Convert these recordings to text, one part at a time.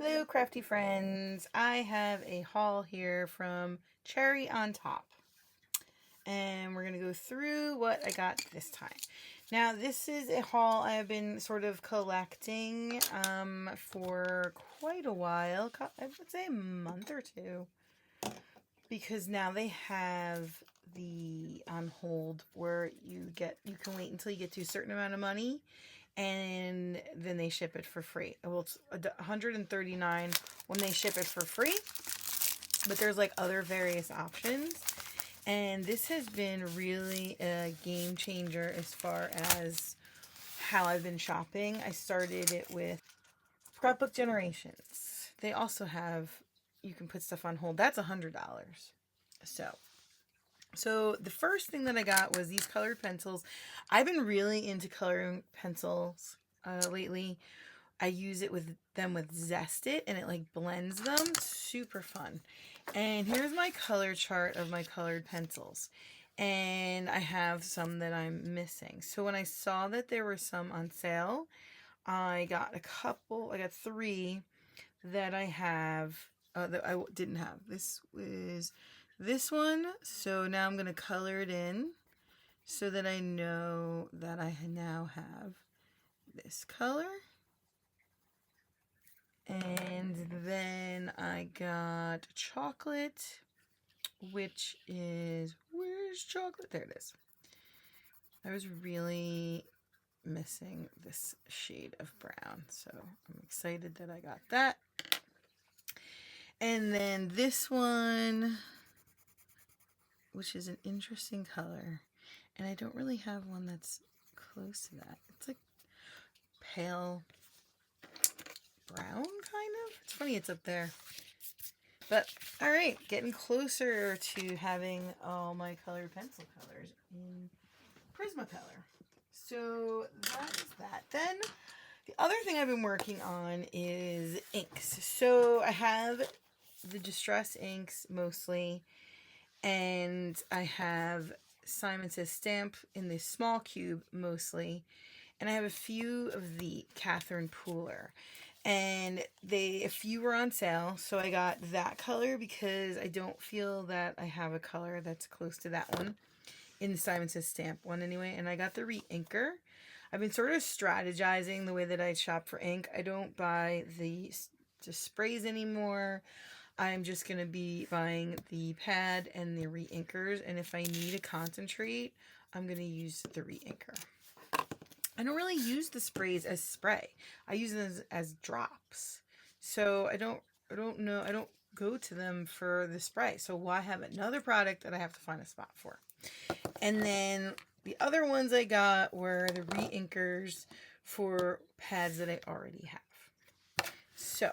Hello, crafty friends. I have a haul here from Cherry on Top. And we're going to go through what I got this time. Now, this is a haul I have been sort of collecting for quite a while. I would say a month or two. Because now they have the on hold where you can wait until you get to a certain amount of money and then they ship it for free. Well, it's $139 when they ship it for free, but there's like other various options, and this has been really a game changer as far as how I've been shopping. I started it with Scrapbook Generations. They also have, you can put stuff on hold. That's $100. So the first thing that I got was these colored pencils. I've been really into coloring pencils lately. I use it with Zest It, and it like blends them. Super fun. And here's my color chart of my colored pencils. And I have some that I'm missing. So when I saw that there were some on sale, I got I got 3 that I have, that I didn't have. This was this one, so now I'm going to color it in so that I know that I now have this color. And then I got chocolate, which is, where's chocolate? There it is. I was really missing this shade of brown, so I'm excited that I got that. And then this one, which is an interesting color, and I don't really have one that's close to that. It's like pale brown, kind of. It's funny it's up there. But, alright, getting closer to having all my colored pencil colors in Prismacolor. So, that is that. Then, the other thing I've been working on is inks. So, I have the Distress inks mostly, and I have Simon Says Stamp in this small cube mostly, and I have a few of the Catherine Pooler, and a few were on sale, so I got that color because I don't feel that I have a color that's close to that one in the Simon Says Stamp one anyway. And I got the reinker. I've been sort of strategizing the way that I shop for ink. I don't buy the sprays anymore. I'm just going to be buying the pad and the reinkers, and if I need a concentrate, I'm going to use the reinker. I don't really use the sprays as spray. I use them as drops. So I don't go to them for the spray. So why have another product that I have to find a spot for? And then the other ones I got were the reinkers for pads that I already have. So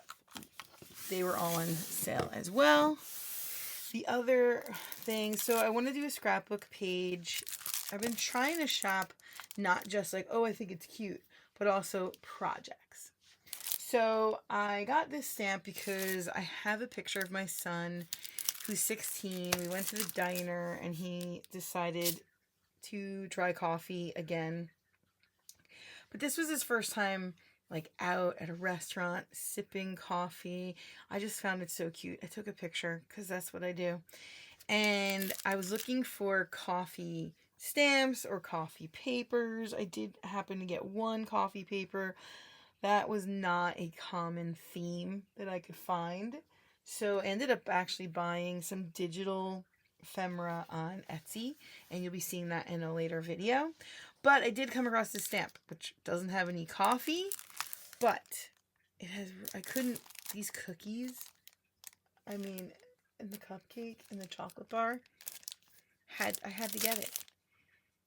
they were all on sale as well. The other thing, so I want to do a scrapbook page. I've been trying to shop not just like, oh, I think it's cute, but also projects. So I got this stamp because I have a picture of my son who's 16. We went to the diner and he decided to try coffee again. But this was his first time like out at a restaurant sipping coffee. I just found it so cute. I took a picture because that's what I do. And I was looking for coffee stamps or coffee papers. I did happen to get one coffee paper. That was not a common theme that I could find. So I ended up actually buying some digital ephemera on Etsy, and you'll be seeing that in a later video. But I did come across this stamp, which doesn't have any coffee, but it has, these cookies, I mean, and the cupcake and the chocolate bar, I had to get it.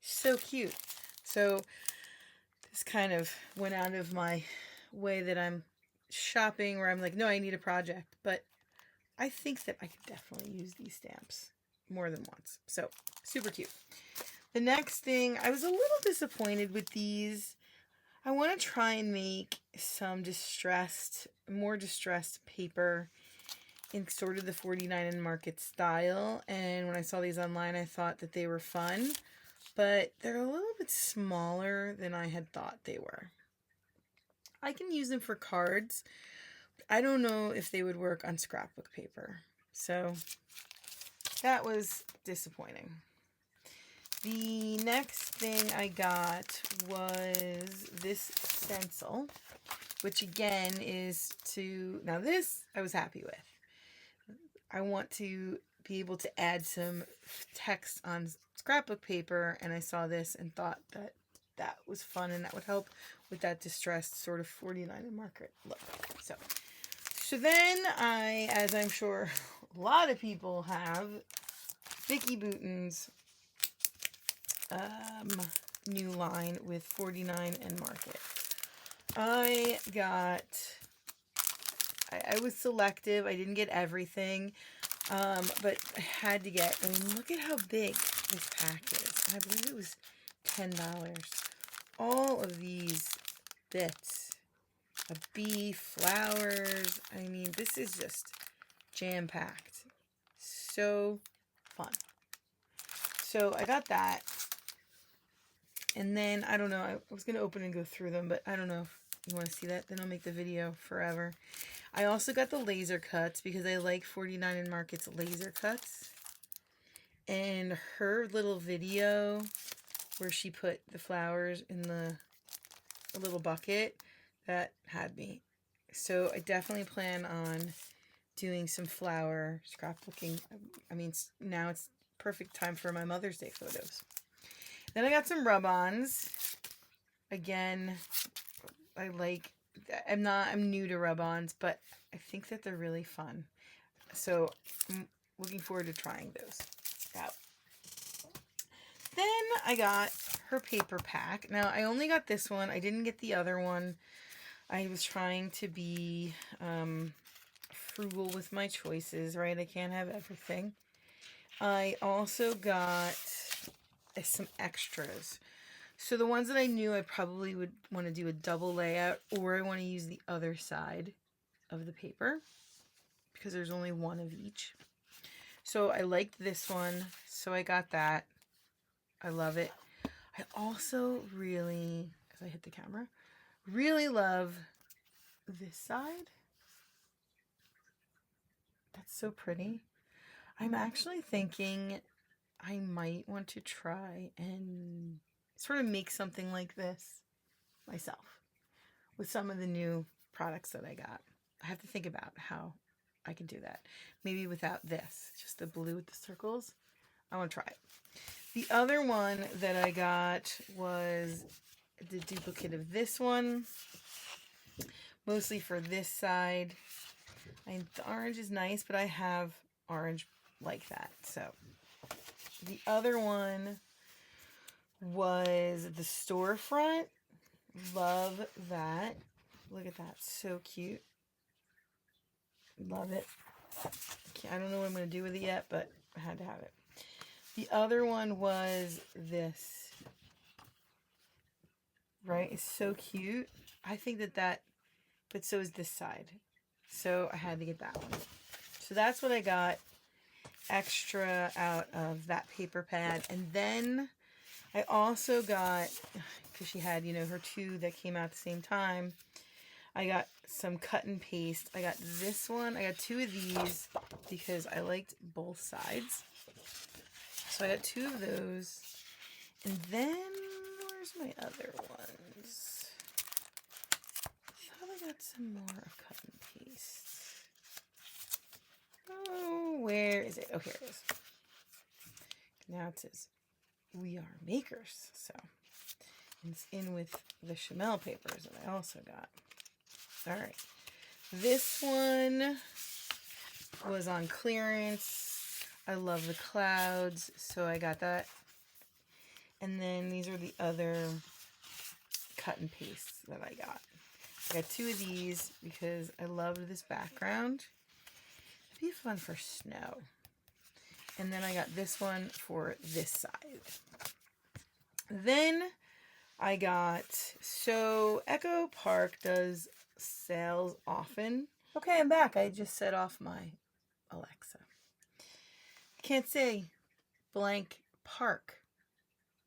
So cute. So this kind of went out of my way that I'm shopping, where I'm like, no, I need a project, but I think that I could definitely use these stamps more than once. So super cute. The next thing, I was a little disappointed with these. I want to try and make some more distressed paper in sort of the 49 and Market style. And when I saw these online, I thought that they were fun, but they're a little bit smaller than I had thought they were. I can use them for cards, I don't know if they would work on scrapbook paper. So that was disappointing. The next thing I got was this stencil, which again is to, now this I was happy with. I want to be able to add some text on scrapbook paper, and I saw this and thought that that was fun and that would help with that distressed sort of 49 and marker look. So then I, as I'm sure a lot of people have, Vicki Boutin's new line with 49 and market. I was selective. I didn't get everything, but I had to get, I mean, look at how big this pack is. And I believe it was $10. All of these bits, a bee, flowers. I mean, this is just jam-packed. So fun. So I got that. And then, I don't know, I was going to open and go through them, but I don't know if you want to see that. Then I'll make the video forever. I also got the laser cuts because I like 49 and Market's laser cuts. And her little video where she put the flowers in the little bucket, that had me. So I definitely plan on doing some flower scrapbooking. I mean, now it's perfect time for my Mother's Day photos. Then I got some rub-ons. Again, I'm new to rub-ons, but I think that they're really fun. So I'm looking forward to trying those out. Then I got her paper pack. Now, I only got this one. I didn't get the other one. I was trying to be frugal with my choices, right? I can't have everything. I also got some extras. So the ones that I knew I probably would want to do a double layout, or I want to use the other side of the paper because there's only one of each. So I liked this one, so I got that. I love it. I also really, as I hit the camera, really love this side. That's so pretty. I'm actually thinking I might want to try and sort of make something like this myself with some of the new products that I got. I have to think about how I can do that. Maybe without this, just the blue with the circles. I want to try it. The other one that I got was the duplicate of this one, mostly for this side. The orange is nice, but I have orange like that. So the other one was the storefront. Love that. Look at that. So cute. Love it. I don't know what I'm going to do with it yet, but I had to have it. The other one was this. Right? It's so cute. I think that, but so is this side. So I had to get that one. So that's what I got extra out of that paper pad. And then I also got, because she had, you know, her two that came out at the same time, I got some cut and paste. I got this one. I got two of these because I liked both sides. So I got two of those. And then, where's my other ones? I thought I got some more of cut and paste. Oh, where is it? Oh, here it is. Now it says, we are makers. So it's in with the Chamel papers that I also got. All right. This one was on clearance. I love the clouds, so I got that. And then these are the other cut and pastes that I got. I got two of these because I loved this background. It'd be fun for snow. And then I got this one for this side. Then I got, so Echo Park does sales often. Okay, I'm back. I just set off my Alexa. I can't say blank park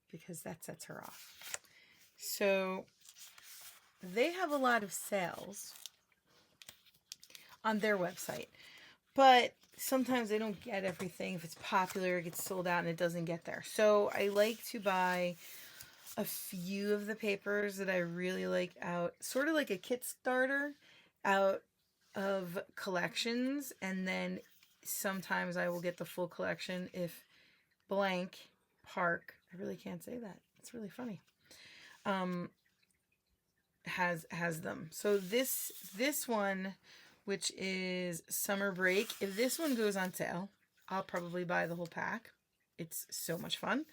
because that sets her off. So they have a lot of sales. on their website. But sometimes they don't get everything. If it's popular, it gets sold out and it doesn't get there. So I like to buy a few of the papers that I really like out, sort of like a kit starter, out of collections. And then sometimes I will get the full collection if blank park, I really can't say that. It's really funny. Has them. So this one, which is Summer Break, if this one goes on sale, I'll probably buy the whole pack. It's so much fun.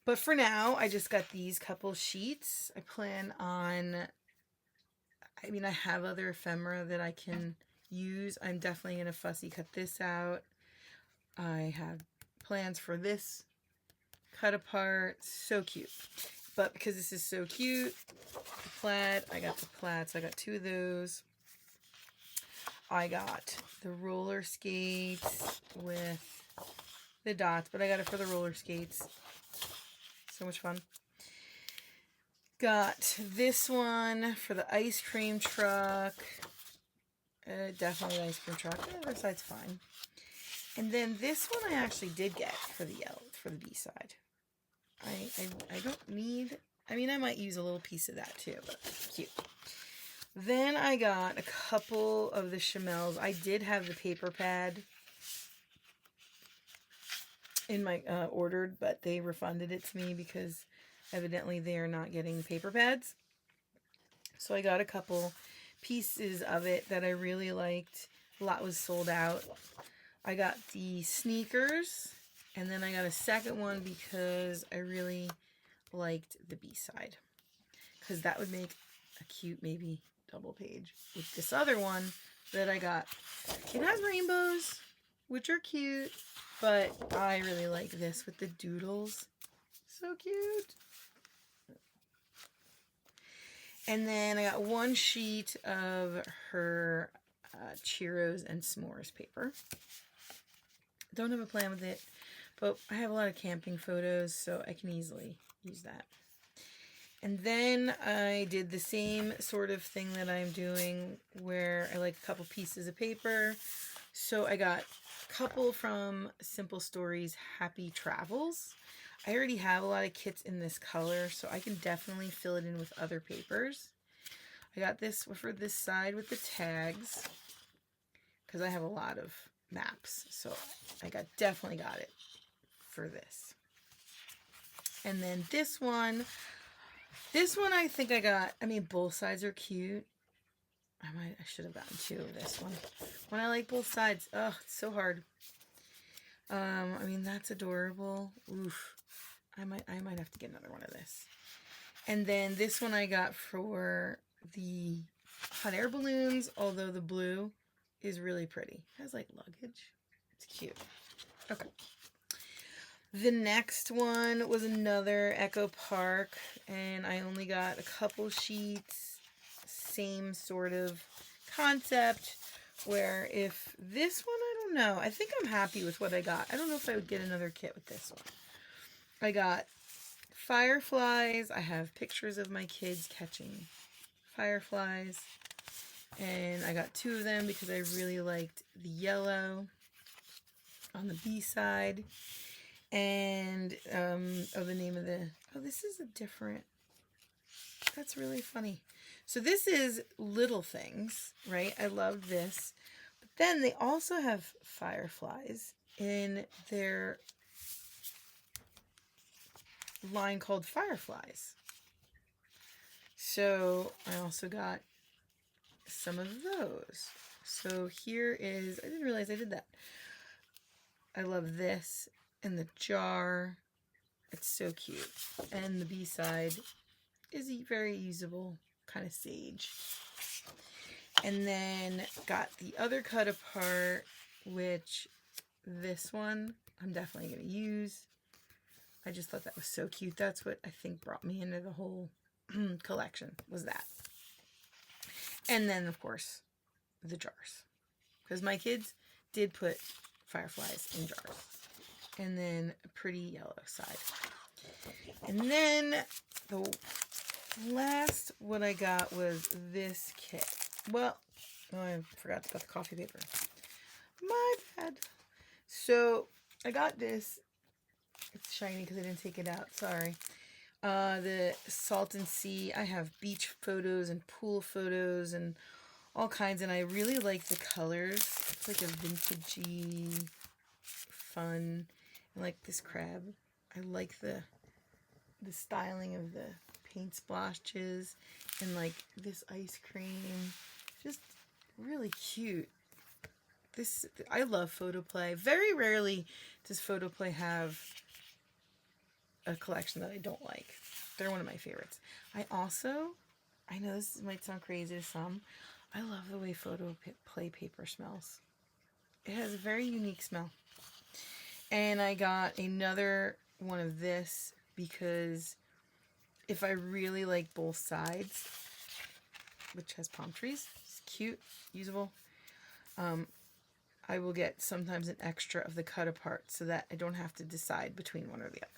But for now, I just got these couple sheets. I plan on, I mean, I have other ephemera that I can use. I'm definitely going to fussy cut this out. I have plans for this cut apart. So cute. But because this is so cute, the plaid, I got the plaid, so I got two of those. I got the roller skates with the dots, but I got it for the roller skates. So much fun. Got this one for the ice cream truck. Definitely the ice cream truck. The other side's fine. And then this one I actually did get for the B side. I don't need, I mean, I might use a little piece of that too, but cute. Then I got a couple of the Chamels. I did have the paper pad in my ordered, but they refunded it to me because evidently they are not getting the paper pads. So I got a couple pieces of it that I really liked. A lot was sold out. I got the sneakers, and then I got a second one because I really liked the B-side, because that would make a cute maybe double page with this other one that I got. It has rainbows, which are cute, but I really like this with the doodles. So cute. And then I got one sheet of her Cheeros and s'mores paper. Don't have a plan with it, but I have a lot of camping photos, so I can easily use that. And then I did the same sort of thing that I'm doing where I like a couple pieces of paper. So I got a couple from Simple Stories Happy Travels. I already have a lot of kits in this color, so I can definitely fill it in with other papers. I got this for this side with the tags because I have a lot of maps, so I definitely got it for this. And then this one I think I got, I mean, both sides are cute. I should have gotten two of this one. When I like both sides, oh, it's so hard. I mean, that's adorable. Oof. I might have to get another one of this. And then this one I got for the hot air balloons, although the blue is really pretty. It has like luggage. It's cute. Okay. The next one was another Echo Park, and I only got a couple sheets. Same sort of concept, where if this one, I don't know. I think I'm happy with what I got. I don't know if I would get another kit with this one. I got fireflies. I have pictures of my kids catching fireflies. And I got two of them because I really liked the yellow on the B side. And, the name of the, this is a different, that's really funny. So this is Little Things, right? I love this. But then they also have fireflies in their line called Fireflies. So I also got some of those. So here is, I didn't realize I did that. I love this and the jar. It's so cute. And the B-side is very usable, kind of sage. And then got the other cut apart, which this one I'm definitely going to use. I just thought that was so cute. That's what I think brought me into the whole collection, was that. And then, of course, the jars. Because my kids did put fireflies in jars. And then a pretty yellow side. And then the last what I got was this kit. Well, Oh, I forgot about the coffee paper. My bad. So I got this. It's shiny because I didn't take it out. Sorry. The Salt and Sea. I have beach photos and pool photos and all kinds, and I really like the colors. It's like a vintagey, fun. I like this crab. I like the styling of the paint splotches and like this ice cream. Just really cute. I love Photoplay. Very rarely does Photoplay have a collection that I don't like. They're one of my favorites. I know this might sound crazy to some, I love the way Photoplay paper smells. It has a very unique smell. And I got another one of this because if I really like both sides, which has palm trees, it's cute, usable, I will get sometimes an extra of the cut apart so that I don't have to decide between one or the other.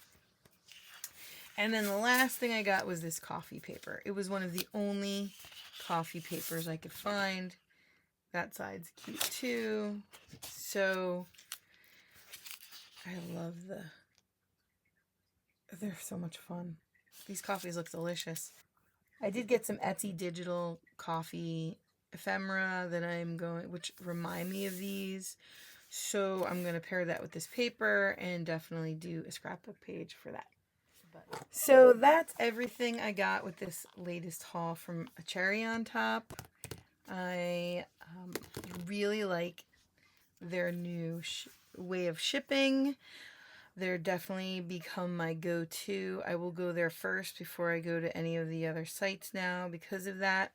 And then the last thing I got was this coffee paper. It was one of the only coffee papers I could find. That side's cute too. So I love they're so much fun. These coffees look delicious. I did get some Etsy digital coffee ephemera which remind me of these. So I'm going to pair that with this paper and definitely do a scrapbook page for that. So that's everything I got with this latest haul from A Cherry on Top. I really like their new way of shipping. They're definitely become my go-to. I will go there first before I go to any of the other sites now because of that.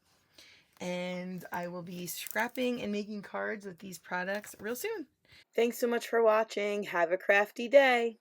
And I will be scrapping and making cards with these products real soon. Thanks so much for watching. Have a crafty day.